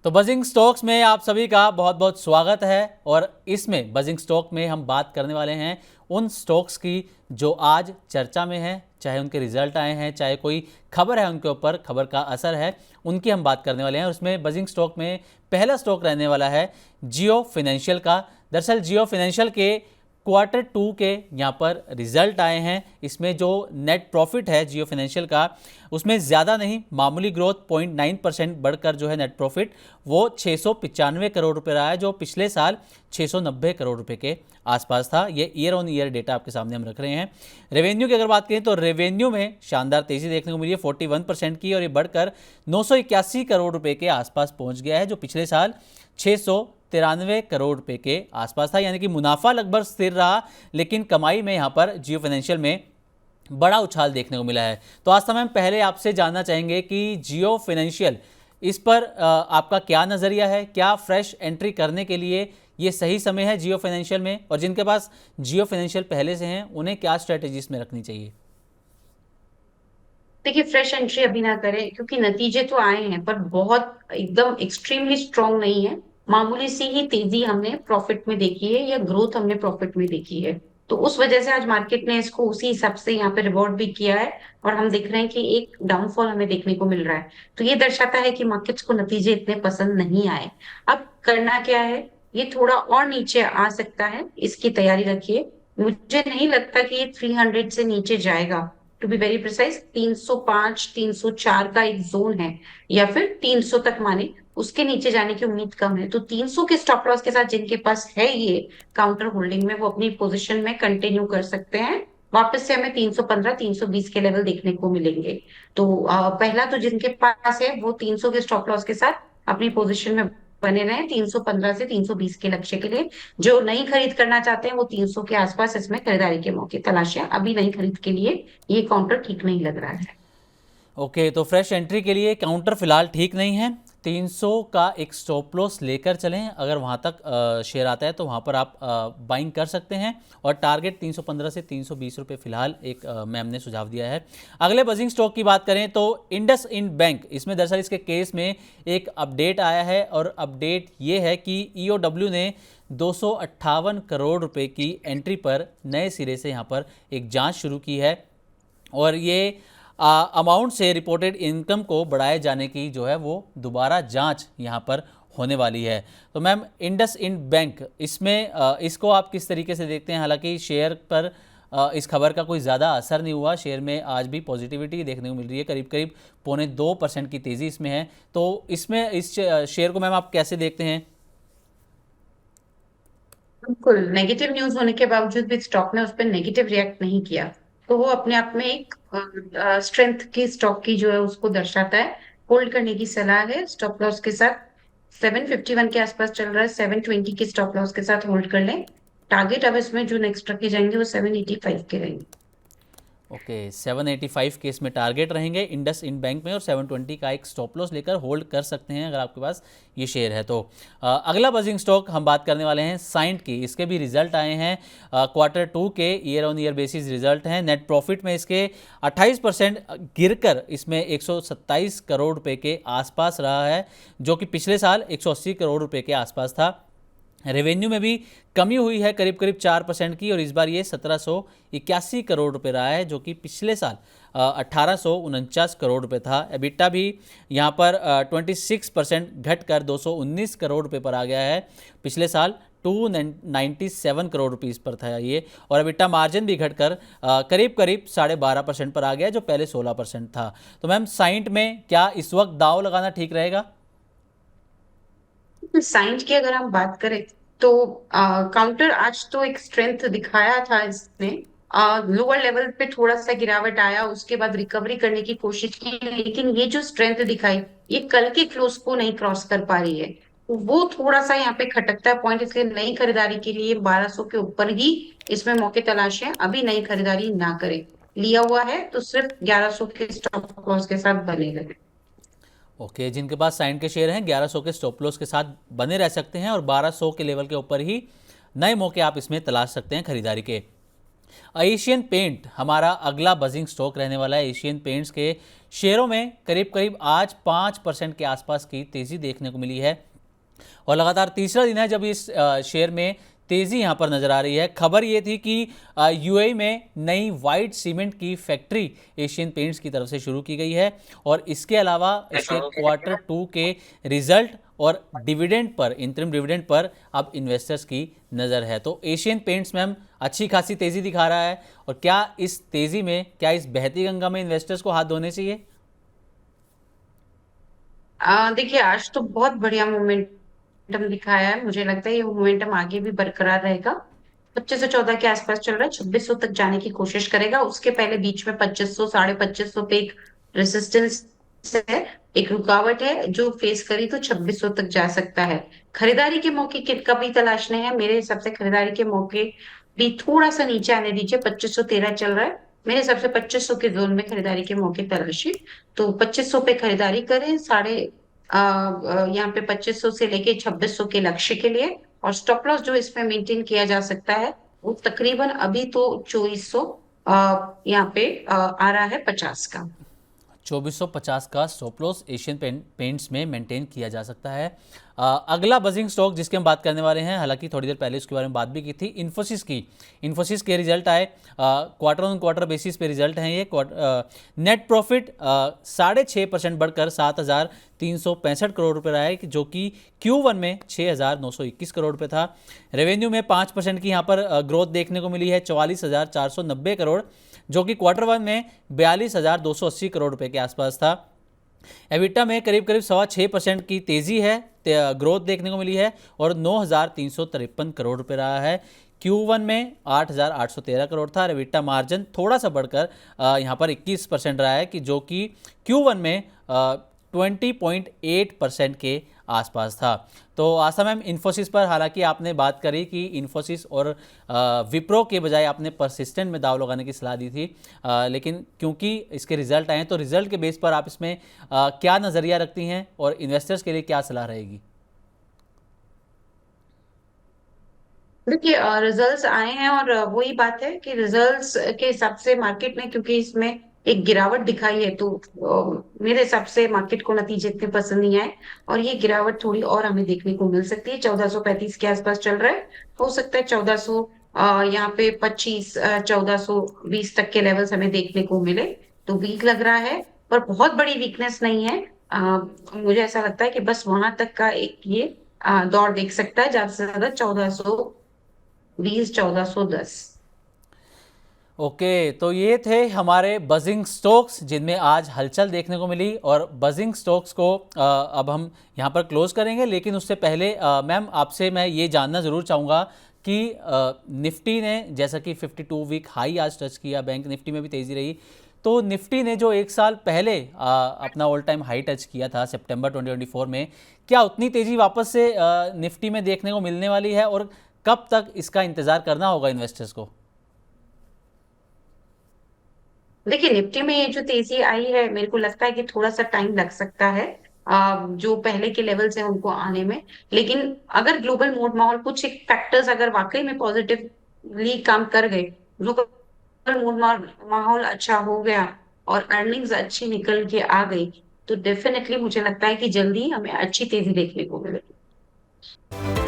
तो buzzing stocks में आप सभी का बहुत बहुत स्वागत है। और इसमें बजिंग स्टॉक में हम बात करने वाले हैं उन स्टॉक्स की जो आज चर्चा में है, चाहे उनके रिजल्ट आए हैं, चाहे कोई खबर है उनके ऊपर, खबर का असर है, उनकी हम बात करने वाले हैं। उसमें बजिंग स्टॉक में पहला स्टॉक रहने वाला है जियो फाइनेंशियल का। दरअसल जियो फाइनेंशियल के Q2 के यहाँ पर रिजल्ट आए हैं। इसमें जो नेट प्रॉफिट है जियो फाइनेंशियल का, उसमें ज़्यादा नहीं, मामूली ग्रोथ 0.9% बढ़कर जो है नेट प्रॉफिट वो 695 करोड़ रुपए रहा है, जो पिछले साल 690 करोड़ रुपए के आसपास था। ये ईयर ऑन ईयर डेटा आपके सामने हम रख रहे हैं। रेवेन्यू की अगर बात करें तो रेवेन्यू में शानदार तेज़ी देखने को मिली है 41% की, और ये बढ़कर 981 करोड़ रुपए के आसपास पहुँच गया है, जो पिछले साल 693 करोड़ रुपए के आसपास था। यानी कि मुनाफा लगभग स्थिर रहा, लेकिन कमाई में यहाँ पर जियो फाइनेंशियल में बड़ा उछाल देखने को मिला है। तो आज समय हम पहले आपसे जानना चाहेंगे कि जियो फाइनेंशियल, इस पर आपका क्या नज़रिया है, क्या फ्रेश एंट्री करने के लिए ये सही समय है जियो फाइनेंशियल में, और जिनके पास जियो फाइनेंशियल पहले से हैं उन्हें क्या स्ट्रेटेजी इसमें रखनी चाहिए? देखिए, फ्रेश एंट्री अभी ना करें क्योंकि नतीजे तो आए हैं पर बहुत एकदम एक्सट्रीमली स्ट्रांग नहीं है। मामूली सी ही तेजी हमने प्रॉफिट में देखी है या ग्रोथ हमने प्रॉफिट में देखी है। तो उस वजह से आज मार्केट ने इसको उसी हिसाब से यहाँ पे रिवॉर्ड भी किया है। और हम देख रहे हैं कि एक डाउनफॉल हमें देखने को मिल रहा है। तो ये दर्शाता है कि मार्केट्स को नतीजे इतने पसंद नहीं आए। अब करना क्या है, ये थोड़ा और नीचे आ सकता है, इसकी तैयारी रखिए। मुझे नहीं लगता कि ये 300 से नीचे जाएगा। टू बी वेरी प्रिसाइज 305 304 का एक जोन है, या फिर 300 तक माने, उसके नीचे जाने की उम्मीद कम है। तो 300 के स्टॉप लॉस के साथ जिनके पास है ये काउंटर होल्डिंग में, वो अपनी पोजीशन में कंटिन्यू कर सकते हैं। वापस से हमें 315 320 के लेवल देखने को मिलेंगे। तो पहला तो जिनके पास है वो 300 के स्टॉप लॉस के साथ अपनी पोजीशन में बने रहे 315 से 320 के लक्ष्य के लिए। जो नहीं खरीद करना चाहते हैं वो 300 के आसपास इसमें खरीदारी के मौके तलाशें। अभी नहीं खरीद के लिए ये काउंटर ठीक नहीं लग रहा है। ओके, तो फ्रेश एंट्री के लिए काउंटर फिलहाल ठीक नहीं है। 300 का एक स्टॉप लॉस लेकर चलें, अगर वहाँ तक शेयर आता है तो वहाँ पर आप बाइंग कर सकते हैं। और टारगेट 315 से 320 रुपये फिलहाल एक मैम ने सुझाव दिया है। अगले बजिंग स्टॉक की बात करें तो इंडस इंड बैंक, इसमें दरअसल इसके केस में एक अपडेट आया है, और अपडेट ये है कि ईओडब्ल्यू ने 258 करोड़ रुपए की एंट्री पर नए सिरे से यहाँ पर एक जांच शुरू की है, और ये अमाउंट से रिपोर्टेड इनकम को बढ़ाए जाने की जो है वो दोबारा जांच यहाँ पर होने वाली है। तो मैम, इंडस इंड बैंक, इसमें इसको आप किस तरीके से देखते हैं? हालांकि शेयर पर इस खबर का कोई ज़्यादा असर नहीं हुआ, शेयर में आज भी पॉजिटिविटी देखने को मिल रही है, करीब करीब 0.25% की तेज़ी इसमें है। तो इसमें इस शेयर को मैम आप कैसे देखते हैं? बिल्कुल, नेगेटिव न्यूज होने के बावजूद भी स्टॉक ने उस पर नेगेटिव रिएक्ट नहीं किया। तो वो अपने आप में एक स्ट्रेंथ की स्टॉक की जो है उसको दर्शाता है। होल्ड करने की सलाह है स्टॉप लॉस के साथ। 751 के आसपास चल रहा है, 720 के स्टॉप लॉस के साथ होल्ड कर लें। टारगेट अब इसमें जो नेक्स्ट रखे जाएंगे वो 785 के रहेंगे। ओके, 785 के इसमें टारगेट रहेंगे इंडस इंड बैंक में, और 720 का एक स्टॉप लॉस लेकर होल्ड कर सकते हैं अगर आपके पास ये शेयर है तो। अगला बजिंग स्टॉक हम बात करने वाले हैं साइंट की। इसके भी रिजल्ट आए हैं, Q2 के year on year basis result हैं। नेट प्रॉफिट में इसके 28% गिरकर इसमें 127 करोड़ रुपए के आसपास रहा है, जो कि पिछले साल 180 करोड़ रुपए के आसपास था। रेवेन्यू में भी कमी हुई है करीब करीब 4% की, और इस बार ये 1781 करोड़ रुपए रहा है, जो कि पिछले साल 1849 करोड़ रुपए था। एबिटा भी यहाँ पर 26% घटकर 219 करोड़ रुपए पर आ गया है, पिछले साल 297 करोड़ रुपीस पर था ये। और एबिटा मार्जिन भी घटकर करीब करीब 12.5% पर आ गया, जो पहले 16% था। तो मैम, साइंट में क्या इस वक्त दाव लगाना ठीक रहेगा? साइंस की अगर हम बात करें तो काउंटर आज तो एक स्ट्रेंथ दिखाया था इसने। लोअर लेवल पे थोड़ा सा गिरावट आया, उसके बाद रिकवरी करने की कोशिश की, लेकिन ये जो स्ट्रेंथ दिखाई ये कल के क्लोज को नहीं क्रॉस कर पा रही है। तो वो थोड़ा सा यहाँ पे खटकता है पॉइंट, इसलिए नई खरीदारी के लिए 1200 के ऊपर ही इसमें मौके तलाश है। अभी नई खरीदारी ना करें, लिया हुआ है तो सिर्फ 1100 के स्टॉप लॉस के साथ बने रहे। ओके, जिनके पास साइंट के शेयर हैं 1100 के स्टॉप लॉस के साथ बने रह सकते हैं, और 1200 के लेवल के ऊपर ही नए मौके आप इसमें तलाश सकते हैं खरीदारी के। एशियन पेंट हमारा अगला बजिंग स्टॉक रहने वाला है। एशियन पेंट्स के शेयरों में करीब करीब आज 5% के आसपास की तेज़ी देखने को मिली है और लगातार तीसरा दिन है जब इस शेयर में तेज़ी यहां पर नज़र आ रही है। खबर ये थी कि यूएई में नई वाइट सीमेंट की फैक्ट्री एशियन पेंट्स की तरफ से शुरू की गई है और इसके अलावा इसके Q2 के रिजल्ट और dividend per, interim dividend per अब इन्वेस्टर्स की नज़र है। तो एशियन पेंट्स मैम अच्छी खासी तेज़ी दिखा रहा है और क्या इस तेज़ी में, क्या इस बहती गंगा में इन्वेस्टर्स को हाथ धोने चाहिए? देखिए, आज तो बहुत बढ़िया मोमेंटम दिखाया है। मुझे लगता है ये मोमेंटम आगे भी बरकरार रहेगा। 2514 के आसपास चल रहा है, 2600 तक जाने की कोशिश करेगा। उसके पहले बीच में 2500, 2550 पे एक रेसिस्टेंस है, एक रुकावट है जो फेस करी तो 2600 तक जा सकता है। खरीदारी के मौके कभी तलाशने हैं? मेरे हिसाब से खरीदारी के मौके भी थोड़ा सा नीचे आने दीजिए। 2513 चल रहा है, मेरे हिसाब से 2500 के जोन में खरीदारी के मौके तलाशी, तो 2500 पे खरीदारी करें। यहाँ पे 2500 से लेके 2600 के लक्ष्य के लिए, और स्टॉप लॉस जो इसमें मेंटेन किया जा सकता है वो तकरीबन अभी तो 2400 यहाँ पे आ रहा है 50 का। 2450 का स्टॉप लॉस एशियन पेंट्स में मेंटेन किया जा सकता है। अगला बजिंग स्टॉक जिसकी हम बात करने वाले हैं, हालांकि थोड़ी देर पहले उसके बारे में बात भी की थी, इन्फोसिस की। इन्फोसिस के रिजल्ट आए, क्वार्टर ऑन क्वार्टर बेसिस पे रिजल्ट हैं ये। नेट प्रॉफिट 6.5% बढ़कर 7,365 करोड़ रुपये रहा है, जो कि Q1 में 6,921 करोड़ रुपये था। रेवेन्यू में 5% की यहाँ पर ग्रोथ देखने को मिली है, 44,490 करोड़, जो कि Q1 में 42,280 करोड़ रुपए के आसपास था। एबिटा में करीब करीब 6.25% की तेज़ी है, ग्रोथ देखने को मिली है और 9,353 करोड़ रुपए रहा है। Q1 में 8,813 करोड़ था। एबिटा मार्जिन थोड़ा सा बढ़कर यहाँ पर 21% रहा है, कि जो कि Q1 में 20.8% के आसपास था। तो आशा मैम, इन्फोसिस पर हालांकि आपने बात करी कि इन्फोसिस और विप्रो के बजाय आपने परसिस्टेंट में दाव लगाने की सलाह दी थी, लेकिन क्योंकि इसके रिजल्ट आए हैं तो रिजल्ट के बेस पर आप इसमें क्या नज़रिया रखती हैं और इन्वेस्टर्स के लिए क्या सलाह रहेगी? देखिए, रिजल्ट्स आए हैं और वही बात है कि रिजल्ट्स के हिसाब से मार्केट ने, क्योंकि इसमें एक गिरावट दिखाई है, तो मेरे हिसाब से मार्केट को नतीजे इतने पसंद नहीं आए और ये गिरावट थोड़ी और हमें देखने को मिल सकती है। 1435 के आसपास चल रहा है, हो सकता है 1400 यहाँ पे 25 1420 तक के लेवल्स हमें देखने को मिले, तो वीक लग रहा है पर बहुत बड़ी वीकनेस नहीं है। मुझे ऐसा लगता है कि बस वहां तक का एक ये दौर देख सकता है, ज्यादा से ज्यादा 1420, 1410। ओके, तो ये थे हमारे बजिंग स्टॉक्स जिनमें आज हलचल देखने को मिली और बजिंग स्टॉक्स को अब हम यहाँ पर क्लोज करेंगे। लेकिन उससे पहले मैम, आपसे मैं ये जानना ज़रूर चाहूँगा कि निफ्टी ने जैसा कि 52 वीक हाई आज टच किया, बैंक निफ्टी में भी तेज़ी रही, तो निफ्टी ने जो एक साल पहले अपना ऑल टाइम हाई टच किया था सितंबर 2024 में, क्या उतनी तेज़ी वापस से निफ्टी में देखने को मिलने वाली है और कब तक इसका इंतज़ार करना होगा इन्वेस्टर्स को? देखिए, निफ्टी में ये जो तेजी आई है, मेरे को लगता है कि थोड़ा सा टाइम लग सकता है जो पहले के लेवल्स हैं उनको आने में। लेकिन अगर ग्लोबल मोड माहौल, कुछ एक फैक्टर्स अगर वाकई में पॉजिटिवली काम कर गए, ग्लोबल मोड माहौल अच्छा हो गया और अर्निंग्स अच्छी निकल के आ गई, तो डेफिनेटली मुझे लगता है कि जल्दी हमें अच्छी तेजी देखने को मिलेगी।